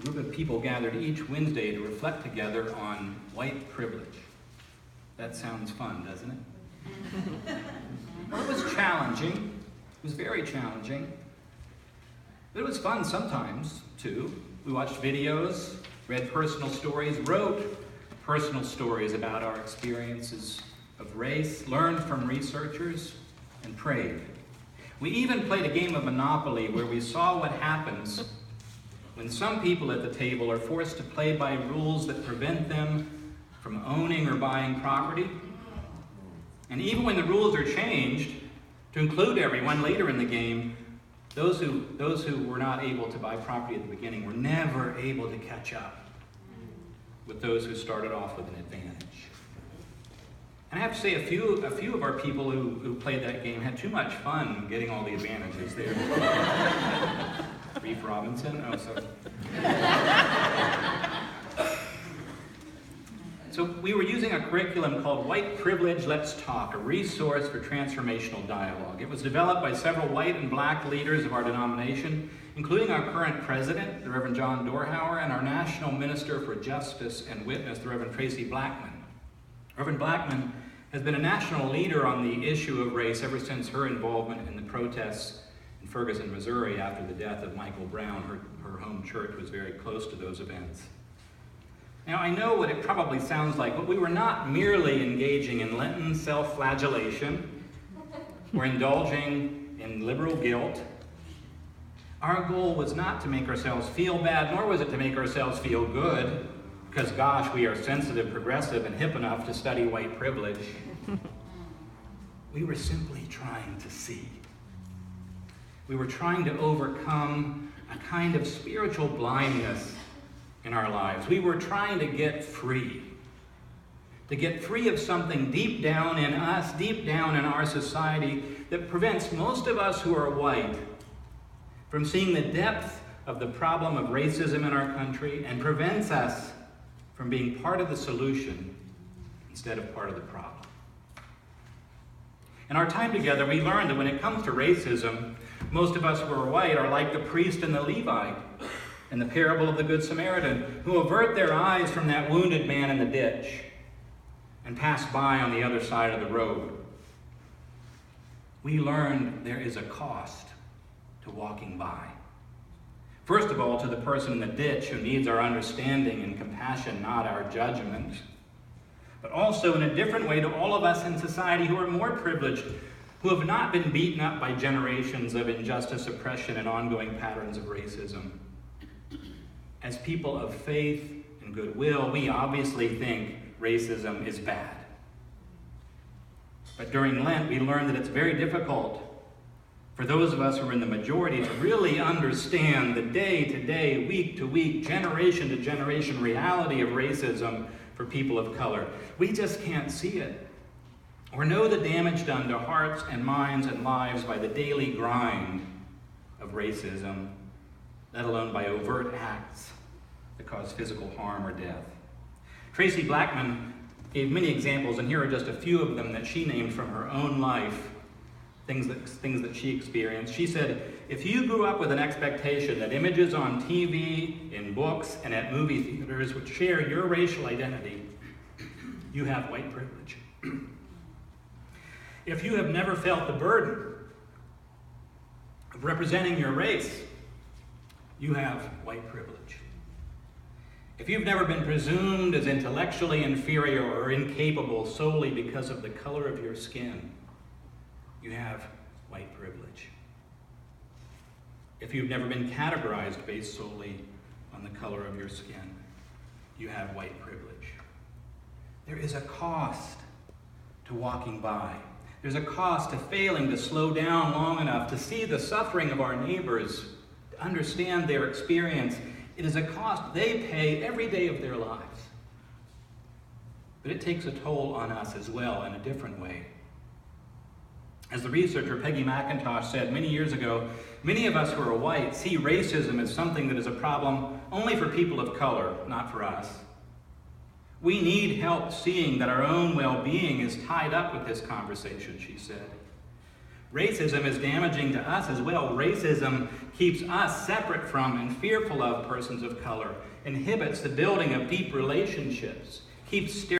a group of people gathered each Wednesday to reflect together on white privilege. That sounds fun, doesn't it? Well, it was challenging. It was very challenging. But it was fun sometimes, too. We watched videos, read personal stories, wrote personal stories about our experiences of race, learned from researchers, and prayed. We even played a game of Monopoly where we saw what happens when some people at the table are forced to play by rules that prevent them from owning or buying property. And even when the rules are changed to include everyone later in the game, those who were not able to buy property at the beginning were never able to catch up with those who started off with an advantage. And I have to say, a few of our people who played that game had too much fun getting all the advantages there. Reef Robinson? Oh, sorry. So we were using a curriculum called White Privilege Let's Talk, a resource for transformational dialogue. It was developed by several white and black leaders of our denomination, including our current president, the Reverend John Dorhauer, and our National Minister for Justice and Witness, the Reverend Tracy Blackman. Reverend Blackman has been a national leader on the issue of race ever since her involvement in the protests in Ferguson, Missouri after the death of Michael Brown. Her home church was very close to those events. Now, I know what it probably sounds like, but we were not merely engaging in Lenten self-flagellation or indulging in liberal guilt. Our goal was not to make ourselves feel bad, nor was it to make ourselves feel good, because, gosh, we are sensitive, progressive, and hip enough to study white privilege. We were simply trying to see. We were trying to overcome a kind of spiritual blindness in our lives. We were trying to get free of something deep down in us, deep down in our society, that prevents most of us who are white from seeing the depth of the problem of racism in our country and prevents us from being part of the solution instead of part of the problem. In our time together, we learned that when it comes to racism, most of us who are white are like the priest and the Levite in the parable of the Good Samaritan, who avert their eyes from that wounded man in the ditch and pass by on the other side of the road. We learned there is a cost to walking by. First of all, to the person in the ditch who needs our understanding and compassion, not our judgment. But also in a different way to all of us in society who are more privileged, who have not been beaten up by generations of injustice, oppression, and ongoing patterns of racism. As people of faith and goodwill, we obviously think racism is bad. But during Lent, we learned that it's very difficult for those of us who are in the majority to really understand the day-to-day, week-to-week, generation-to-generation reality of racism for people of color. We just can't see it or know the damage done to hearts and minds and lives by the daily grind of racism, let alone by overt acts that cause physical harm or death. Tracy Blackman gave many examples, and here are just a few of them that she named from her own life, things that she experienced. She said, if you grew up with an expectation that images on TV, in books, and at movie theaters would share your racial identity, you have white privilege. If you have never felt the burden of representing your race, you have white privilege. If you've never been presumed as intellectually inferior or incapable solely because of the color of your skin, you have white privilege. If you've never been categorized based solely on the color of your skin, you have white privilege. There is a cost to walking by. There's a cost to failing to slow down long enough to see the suffering of our neighbors, to understand their experience. It is a cost they pay every day of their lives. But it takes a toll on us as well in a different way. As the researcher Peggy McIntosh said many years ago, many of us who are white see racism as something that is a problem only for people of color, not for us. We need help seeing that our own well-being is tied up with this conversation, she said. Racism is damaging to us as well. Racism keeps us separate from and fearful of persons of color, inhibits the building of deep relationships, keeps